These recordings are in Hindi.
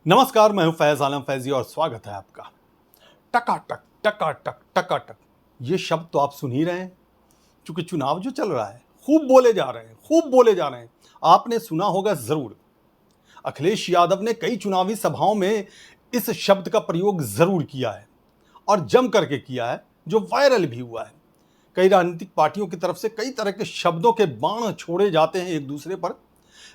नमस्कार, मैं हूं फैज आलम फैजी और स्वागत है आपका। टकाटक टकाटक टकाटक, ये शब्द तो आप सुन ही रहे हैं क्योंकि चुनाव जो चल रहा है खूब बोले जा रहे हैं, खूब बोले जा रहे हैं। आपने सुना होगा जरूर, अखिलेश यादव ने कई चुनावी सभाओं में इस शब्द का प्रयोग जरूर किया है और जम करके किया है, जो वायरल भी हुआ है। कई राजनीतिक पार्टियों की तरफ से कई तरह के शब्दों के बाण छोड़े जाते हैं एक दूसरे पर,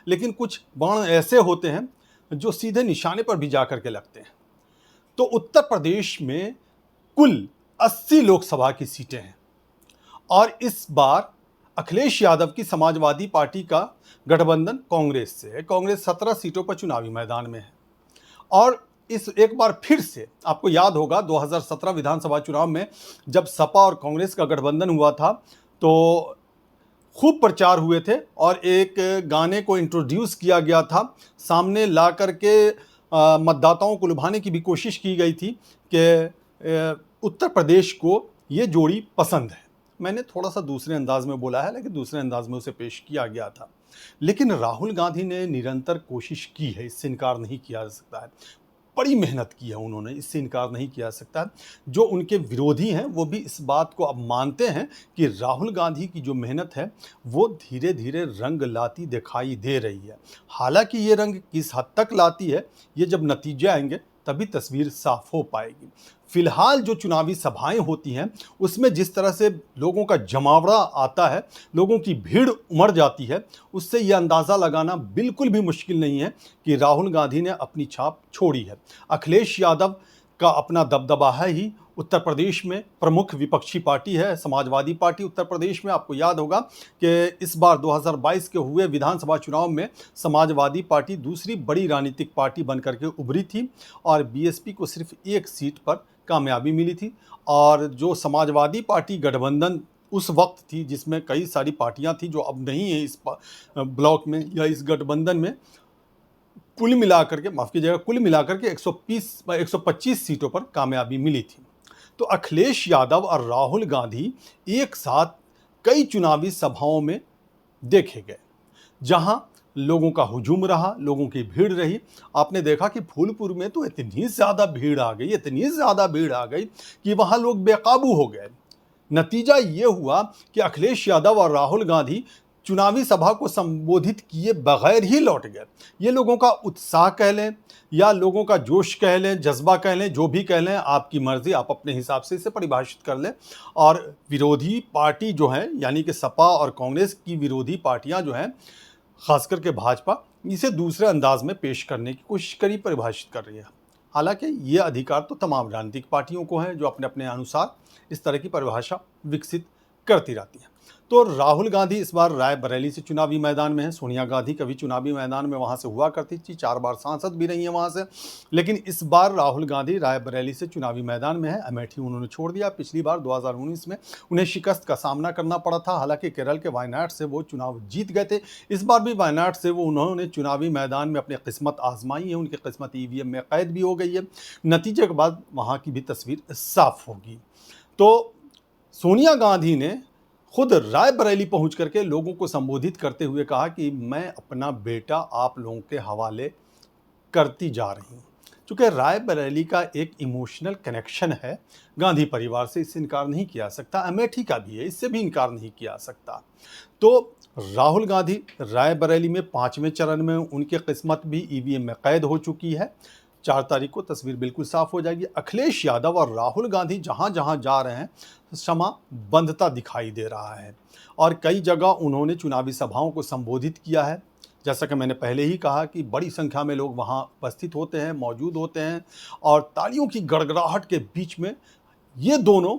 लेकिन कुछ बाण ऐसे होते हैं जो सीधे निशाने पर भी जाकर के लगते हैं। तो उत्तर प्रदेश में कुल 80 लोकसभा की सीटें हैं और इस बार अखिलेश यादव की समाजवादी पार्टी का गठबंधन कांग्रेस से है। कांग्रेस 17 सीटों पर चुनावी मैदान में है और इस एक बार फिर से आपको याद होगा 2017 विधानसभा चुनाव में जब सपा और कांग्रेस का गठबंधन हुआ था तो खूब प्रचार हुए थे और एक गाने को इंट्रोड्यूस किया गया था, सामने ला करके मतदाताओं को लुभाने की भी कोशिश की गई थी कि उत्तर प्रदेश को ये जोड़ी पसंद है। मैंने थोड़ा सा दूसरे अंदाज में बोला है, लेकिन दूसरे अंदाज में उसे पेश किया गया था। लेकिन राहुल गांधी ने निरंतर कोशिश की है, इससे इनकार नहीं किया जा सकता है। बड़ी मेहनत की है उन्होंने, इससे इनकार नहीं किया जा सकता। जो उनके विरोधी हैं वो भी इस बात को अब मानते हैं कि राहुल गांधी की जो मेहनत है वो धीरे धीरे रंग लाती दिखाई दे रही है। हालांकि ये रंग किस हद तक लाती है, ये जब नतीजे आएंगे तभी तस्वीर साफ हो पाएगी। फिलहाल जो चुनावी सभाएं होती हैं उसमें जिस तरह से लोगों का जमावड़ा आता है, लोगों की भीड़ उमड़ जाती है, उससे यह अंदाज़ा लगाना बिल्कुल भी मुश्किल नहीं है कि राहुल गांधी ने अपनी छाप छोड़ी है। अखिलेश यादव का अपना दबदबा है ही। उत्तर प्रदेश में प्रमुख विपक्षी पार्टी है समाजवादी पार्टी। उत्तर प्रदेश में आपको याद होगा कि इस बार 2022 के हुए विधानसभा चुनाव में समाजवादी पार्टी दूसरी बड़ी राजनीतिक पार्टी बनकर के उभरी थी और बीएसपी को सिर्फ एक सीट पर कामयाबी मिली थी। और जो समाजवादी पार्टी गठबंधन उस वक्त थी जिसमें कई सारी पार्टियां थी जो अब नहीं है इस ब्लॉक में या इस गठबंधन में, कुल मिलाकर के माफ़ कीजिएगा, कुल मिलाकर के 125 सीटों पर कामयाबी मिली थी। तो अखिलेश यादव और राहुल गांधी एक साथ कई चुनावी सभाओं में देखे गए जहां लोगों का हुजूम रहा, लोगों की भीड़ रही। आपने देखा कि फूलपुर में तो इतनी ज़्यादा भीड़ आ गई, इतनी ज़्यादा भीड़ आ गई कि वहां लोग बेकाबू हो गए। नतीजा ये हुआ कि अखिलेश यादव और राहुल गांधी चुनावी सभा को संबोधित किए बगैर ही लौट गए। ये लोगों का उत्साह कह लें या लोगों का जोश कह लें, जज्बा कह लें, जो भी कह लें, आपकी मर्जी, आप अपने हिसाब से इसे परिभाषित कर लें। और विरोधी पार्टी जो है यानी कि सपा और कांग्रेस की विरोधी पार्टियां जो हैं, खास करके भाजपा, इसे दूसरे अंदाज में पेश करने की कोशिश करी, परिभाषित कर रही है। हालांकि ये अधिकार तो तमाम राजनीतिक पार्टियों को है जो अपने अपने अनुसार इस तरह की परिभाषा विकसित करती रहती हैं। तो राहुल गांधी इस बार रायबरेली से चुनावी मैदान में है। सोनिया गांधी कभी चुनावी मैदान में वहां से हुआ करती थी, 4 बार सांसद भी रही हैं वहां से, लेकिन इस बार राहुल गांधी रायबरेली से चुनावी मैदान में है। अमेठी उन्होंने छोड़ दिया। पिछली बार 2019 में उन्हें शिकस्त का सामना करना पड़ा था। हालांकि केरल के वायनाड से वो चुनाव जीत गए थे। इस बार भी वायनाड से वो उन्होंने चुनावी मैदान में अपनी किस्मत आजमाई है। उनकी किस्मत ईवीएम में कैद भी हो गई है। नतीजे के बाद वहाँ की भी तस्वीर साफ होगी। तो सोनिया गांधी ने खुद रायबरेली पहुंच करके लोगों को संबोधित करते हुए कहा कि मैं अपना बेटा आप लोगों के हवाले करती जा रही हूं। चूँकि रायबरेली का एक इमोशनल कनेक्शन है गांधी परिवार से, इससे इनकार नहीं किया सकता। अमेठी का भी है, इससे भी इनकार नहीं किया सकता। तो राहुल गांधी रायबरेली में 5वें चरण में, उनकी किस्मत भी ईवीएम में कैद हो चुकी है। 4 तारीख को तस्वीर बिल्कुल साफ हो जाएगी। अखिलेश यादव और राहुल गांधी जहां जहां जा रहे हैं समा बंधता दिखाई दे रहा है और कई जगह उन्होंने चुनावी सभाओं को संबोधित किया है। जैसा कि मैंने पहले ही कहा कि बड़ी संख्या में लोग वहां उपस्थित होते हैं, मौजूद होते हैं और तालियों की गड़गड़ाहट के बीच में ये दोनों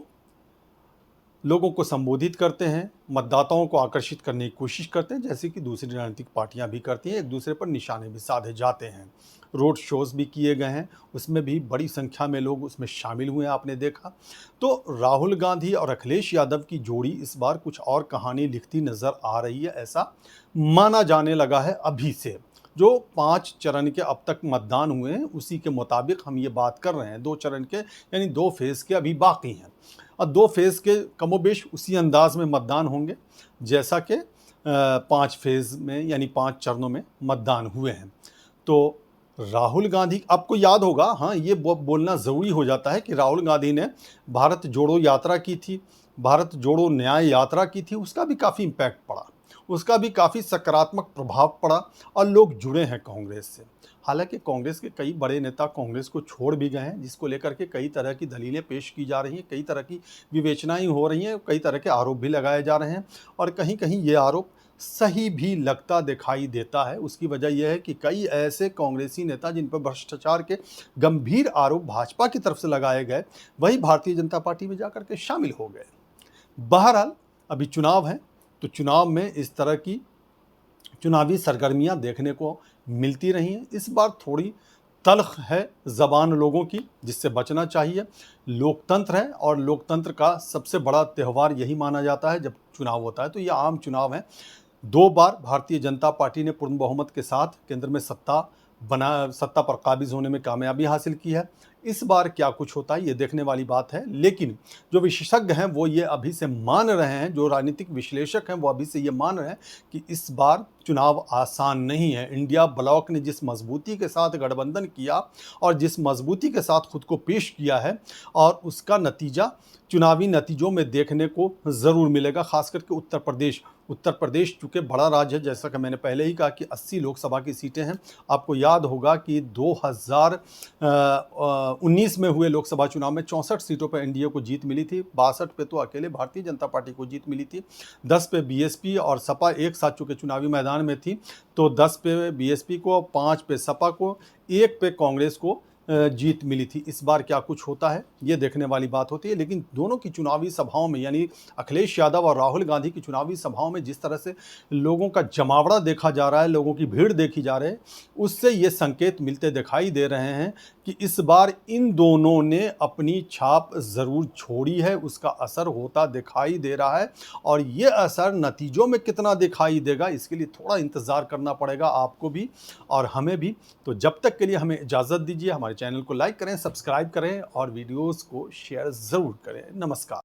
लोगों को संबोधित करते हैं, मतदाताओं को आकर्षित करने की कोशिश करते हैं, जैसे कि दूसरी राजनीतिक पार्टियां भी करती हैं। एक दूसरे पर निशाने भी साधे जाते हैं। रोड शोज़ भी किए गए हैं, उसमें भी बड़ी संख्या में लोग उसमें शामिल हुए, आपने देखा। तो राहुल गांधी और अखिलेश यादव की जोड़ी इस बार कुछ और कहानी लिखती नज़र आ रही है, ऐसा माना जाने लगा है अभी से। जो 5 चरण के अब तक मतदान हुए हैं उसी के मुताबिक हम ये बात कर रहे हैं। 2 चरण के यानी 2 फेज़ के अभी बाकी हैं और 2 फेज़ के कमोबेश उसी अंदाज में मतदान होंगे जैसा कि 5 फेज़ में यानी 5 चरणों में मतदान हुए हैं। तो राहुल गांधी, आपको याद होगा, हाँ, ये बोलना ज़रूरी हो जाता है कि राहुल गांधी ने भारत जोड़ो यात्रा की थी, भारत जोड़ो न्याय यात्रा की थी, उसका भी काफ़ी इम्पैक्ट पड़ा, उसका भी काफ़ी सकारात्मक प्रभाव पड़ा और लोग जुड़े हैं कांग्रेस से। हालांकि कांग्रेस के कई बड़े नेता कांग्रेस को छोड़ भी गए हैं, जिसको लेकर के कई तरह की दलीलें पेश की जा रही हैं, कई तरह की विवेचनाएं हो रही हैं, कई तरह के आरोप भी लगाए जा रहे हैं और कहीं कहीं ये आरोप सही भी लगता दिखाई देता है। उसकी वजह यह है कि कई ऐसे कांग्रेसी नेता जिन पर भ्रष्टाचार के गंभीर आरोप भाजपा की तरफ से लगाए गए, वही भारतीय जनता पार्टी में जाकर के शामिल हो गए। बहरहाल अभी चुनाव है, तो चुनाव में इस तरह की चुनावी सरगर्मियां देखने को मिलती रही हैं। इस बार थोड़ी तल्ख है ज़बान लोगों की, जिससे बचना चाहिए। लोकतंत्र है और लोकतंत्र का सबसे बड़ा त्यौहार यही माना जाता है जब चुनाव होता है। तो ये आम चुनाव है। 2 बार भारतीय जनता पार्टी ने पूर्ण बहुमत के साथ केंद्र में सत्ता पर काबिज होने में कामयाबी हासिल की है। इस बार क्या कुछ होता है ये देखने वाली बात है, लेकिन जो विशेषज्ञ हैं वो ये अभी से मान रहे हैं, जो राजनीतिक विश्लेषक हैं वो अभी से ये मान रहे हैं कि इस बार चुनाव आसान नहीं है। इंडिया ब्लॉक ने जिस मजबूती के साथ गठबंधन किया और जिस मजबूती के साथ खुद को पेश किया है, और उसका नतीजा चुनावी नतीजों में देखने को ज़रूर मिलेगा। खास करके उत्तर प्रदेश चूँकि बड़ा राज्य है, जैसा कि मैंने पहले ही कहा कि 80 लोकसभा की सीटें हैं। आपको याद होगा कि 2019 में हुए लोकसभा चुनाव में 64 सीटों पर एनडीए को जीत मिली थी, 62 पे तो अकेले भारतीय जनता पार्टी को जीत मिली थी। 10 पे बीएसपी और सपा एक साथ चूँकि चुनावी मैदान में थी, तो 10 पे बीएसपी को, 5 पे सपा को, 1 पे कांग्रेस को जीत मिली थी। इस बार क्या कुछ होता है ये देखने वाली बात होती है। लेकिन दोनों की चुनावी सभाओं में, यानी अखिलेश यादव और राहुल गांधी की चुनावी सभाओं में जिस तरह से लोगों का जमावड़ा देखा जा रहा है, लोगों की भीड़ देखी जा रही है, उससे ये संकेत मिलते दिखाई दे रहे हैं कि इस बार इन दोनों ने अपनी छाप ज़रूर छोड़ी है, उसका असर होता दिखाई दे रहा है। और ये असर नतीजों में कितना दिखाई देगा इसके लिए थोड़ा इंतज़ार करना पड़ेगा आपको भी और हमें भी। तो जब तक के लिए हमें इजाज़त दीजिए। हमारे चैनल को लाइक करें, सब्सक्राइब करें और वीडियोस को शेयर ज़रूर करें। नमस्कार।